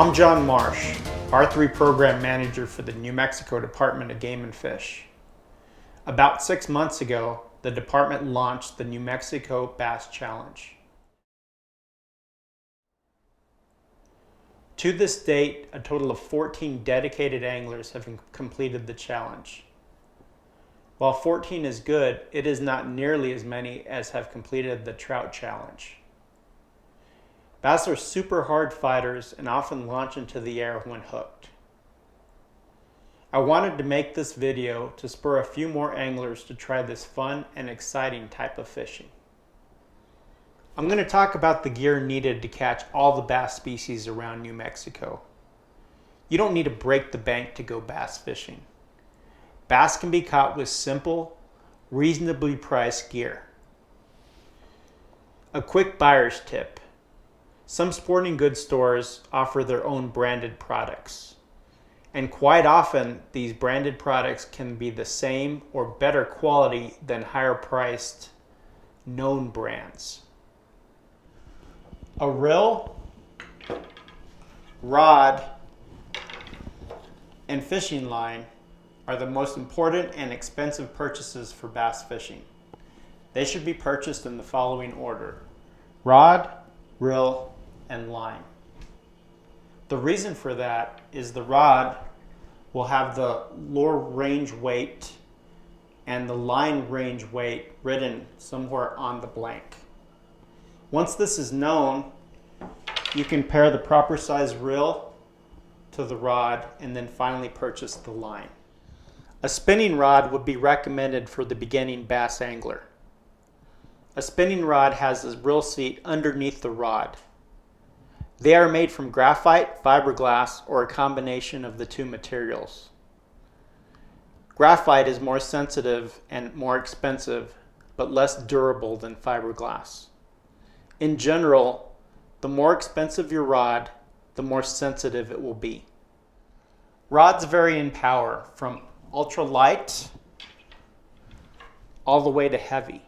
I'm John Marsh, R3 Program Manager for the New Mexico Department of Game and Fish. About 6 months ago, the department launched the New Mexico Bass Challenge. To this date, a total of 14 dedicated anglers have completed the challenge. While 14 is good, it is not nearly as many as have completed the Trout Challenge. Bass are super hard fighters and often launch into the air when hooked. I wanted to make this video to spur a few more anglers to try this fun and exciting type of fishing. I'm going to talk about the gear needed to catch all the bass species around New Mexico. You don't need to break the bank to go bass fishing. Bass can be caught with simple, reasonably priced gear. A quick buyer's tip. Some sporting goods stores offer their own branded products. And quite often, these branded products can be the same or better quality than higher priced known brands. A reel, rod, and fishing line are the most important and expensive purchases for bass fishing. They should be purchased in the following order: rod, reel, and line. The reason for that is the rod will have the lure range weight and the line range weight written somewhere on the blank. Once this is known, you can pair the proper size reel to the rod and then finally purchase the line. A spinning rod would be recommended for the beginning bass angler. A spinning rod has a reel seat underneath the rod. They are made from graphite, fiberglass, or a combination of the two materials. Graphite is more sensitive and more expensive, but less durable than fiberglass. In general, the more expensive your rod, the more sensitive it will be. Rods vary in power from ultra light all the way to heavy.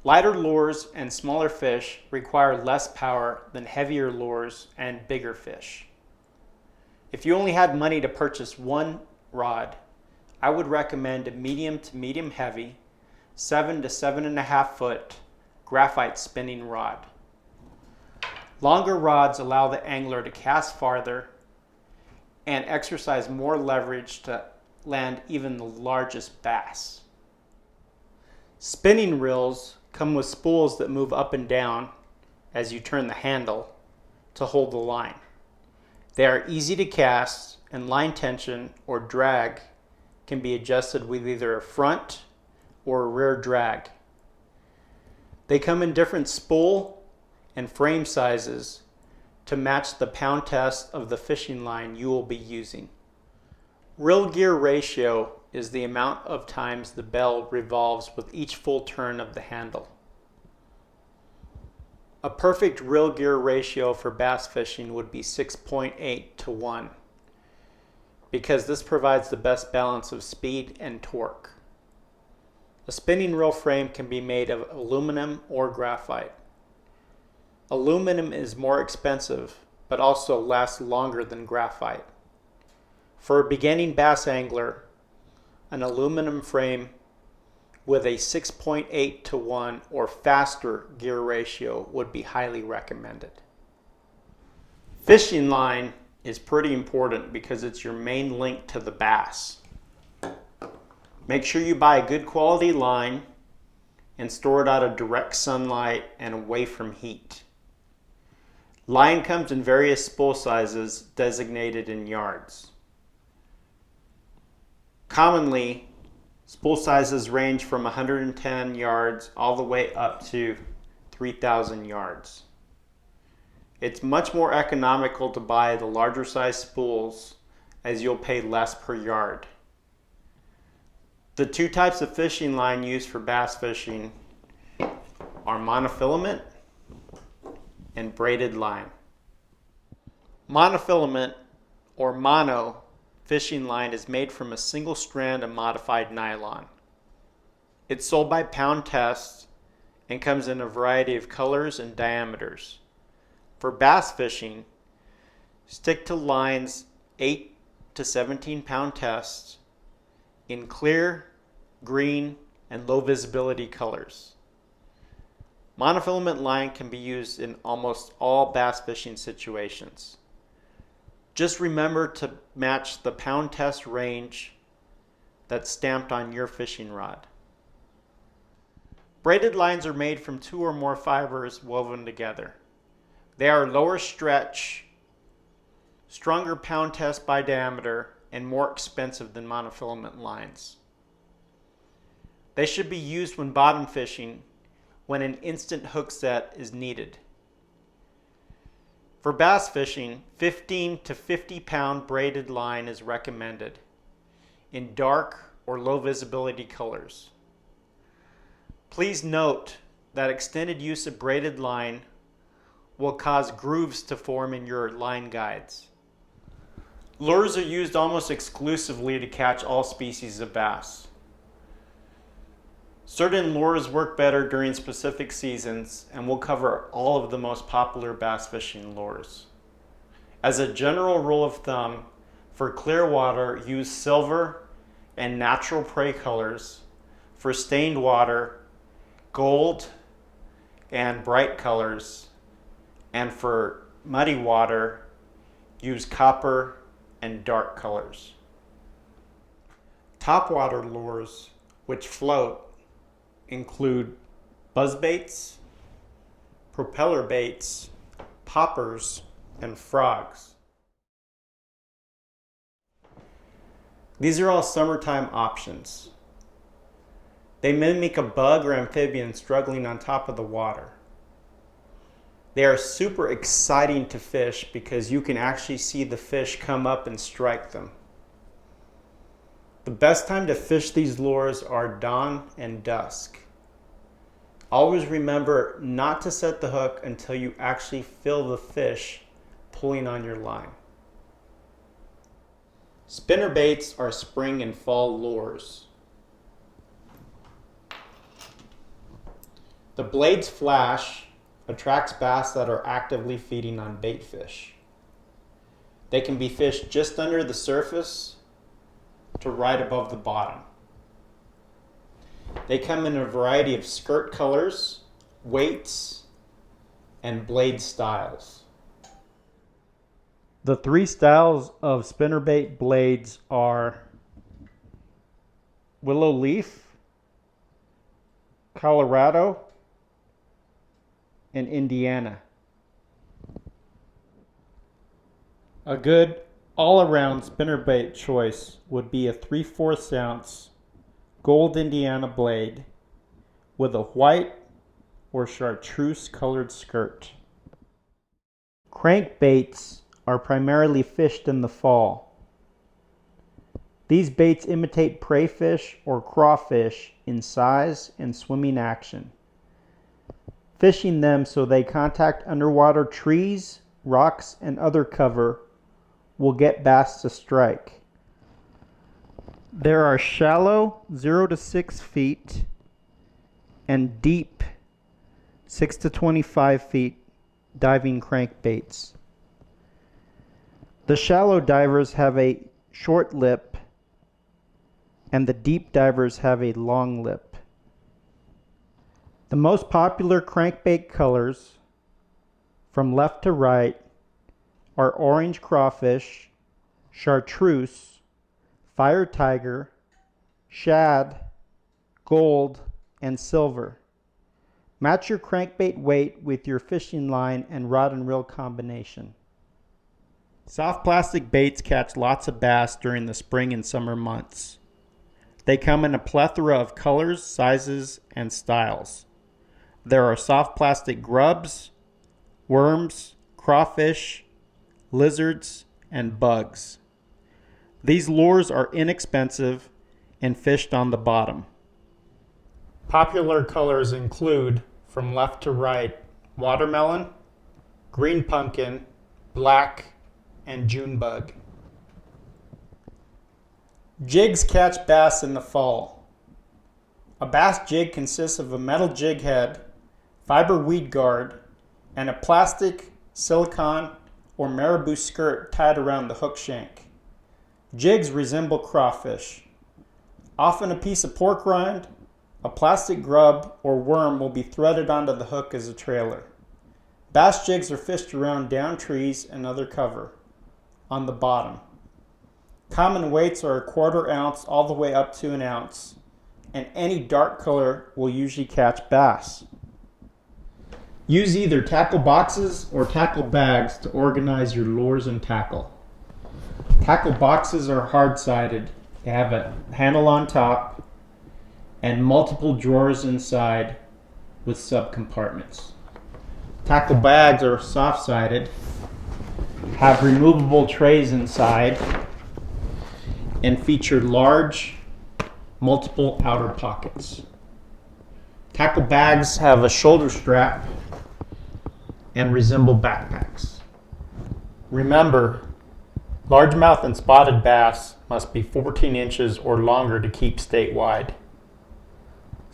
Lighter lures and smaller fish require less power than heavier lures and bigger fish. If you only had money to purchase one rod, I would recommend a medium to medium heavy 7 to 7.5 foot graphite spinning rod. Longer rods allow the angler to cast farther and exercise more leverage to land even the largest bass. Spinning reels come with spools that move up and down as you turn the handle to hold the line. They are easy to cast, and line tension or drag can be adjusted with either a front or a rear drag. They come in different spool and frame sizes to match the pound test of the fishing line you will be using. Reel gear ratio is the amount of times the bell revolves with each full turn of the handle. A perfect reel gear ratio for bass fishing would be 6.8 to 1 because this provides the best balance of speed and torque. A spinning reel frame can be made of aluminum or graphite. Aluminum is more expensive but also lasts longer than graphite. For a beginning bass angler, an aluminum frame with a 6.8 to 1 or faster gear ratio would be highly recommended. Fishing line is pretty important because it's your main link to the bass. Make sure you buy a good quality line and store it out of direct sunlight and away from heat. Line comes in various spool sizes designated in yards. Commonly, spool sizes range from 110 yards all the way up to 3,000 yards. It's much more economical to buy the larger size spools as you'll pay less per yard. The two types of fishing line used for bass fishing are monofilament and braided line. Monofilament, or mono, fishing line is made from a single strand of modified nylon. It's sold by pound test and comes in a variety of colors and diameters. For bass fishing, stick to lines 8 to 17 pound tests in clear, green, and low visibility colors. Monofilament line can be used in almost all bass fishing situations. Just remember to match the pound test range that's stamped on your fishing rod. Braided lines are made from 2 or more fibers woven together. They are lower stretch, stronger pound test by diameter, and more expensive than monofilament lines. They should be used when bottom fishing, when an instant hook set is needed. For bass fishing, 15 to 50 pound braided line is recommended in dark or low visibility colors. Please note that extended use of braided line will cause grooves to form in your line guides. Lures are used almost exclusively to catch all species of bass. Certain lures work better during specific seasons, and we'll cover all of the most popular bass fishing lures. As a general rule of thumb, for clear water, use silver and natural prey colors. For stained water, gold and bright colors. And for muddy water, use copper and dark colors. Topwater lures, which float, include buzzbaits, propeller baits, poppers, and frogs. These are all summertime options. They mimic a bug or amphibian struggling on top of the water. They are super exciting to fish because you can actually see the fish come up and strike them. The best time to fish these lures are dawn and dusk. Always remember not to set the hook until you actually feel the fish pulling on your line. Spinner baits are spring and fall lures. The blade's flash attracts bass that are actively feeding on bait fish. They can be fished just under the surface to right above the bottom. They come in a variety of skirt colors, weights, and blade styles. The 3 styles of spinnerbait blades are Willow Leaf, Colorado, and Indiana. A good all-around spinnerbait choice would be a 3/4 ounce gold Indiana blade with a white or chartreuse colored skirt. Crankbaits are primarily fished in the fall. These baits imitate prey fish or crawfish in size and swimming action. Fishing them so they contact underwater trees, rocks, and other cover will get bass to strike. There are shallow 0 to 6 feet and deep 6 to 25 feet diving crankbaits. The shallow divers have a short lip and the deep divers have a long lip. The most popular crankbait colors from left to right are orange crawfish, chartreuse, fire tiger, shad, gold, and silver. Match your crankbait weight with your fishing line and rod and reel combination. Soft plastic baits catch lots of bass during the spring and summer months. They come in a plethora of colors, sizes, and styles. There are soft plastic grubs, worms, crawfish, lizards, and bugs. These lures are inexpensive and fished on the bottom. Popular colors include, from left to right, watermelon, green pumpkin, black, and June bug. Jigs catch bass in the fall. A bass jig consists of a metal jig head, fiber weed guard, and a plastic silicone, or marabou skirt tied around the hook shank. Jigs resemble crawfish. Often a piece of pork rind, a plastic grub, or worm will be threaded onto the hook as a trailer. Bass jigs are fished around down trees and other cover on the bottom. Common weights are a 1/4 ounce all the way up to an ounce, and any dark color will usually catch bass. Use either tackle boxes or tackle bags to organize your lures and tackle. Tackle boxes are hard-sided. They have a handle on top and multiple drawers inside with subcompartments. Tackle bags are soft-sided, have removable trays inside, and feature large, multiple outer pockets. Tackle bags have a shoulder strap and resemble backpacks. Remember, largemouth and spotted bass must be 14 inches or longer to keep statewide.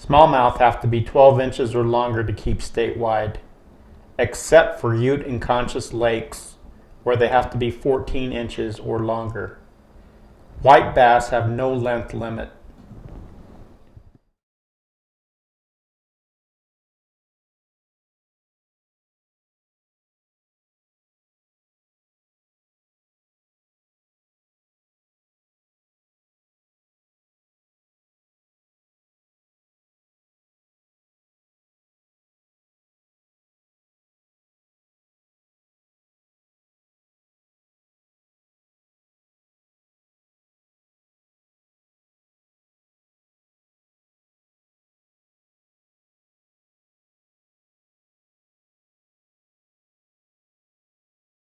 Smallmouth have to be 12 inches or longer to keep statewide, except for Ute and Conscious lakes, where they have to be 14 inches or longer. White bass have no length limit.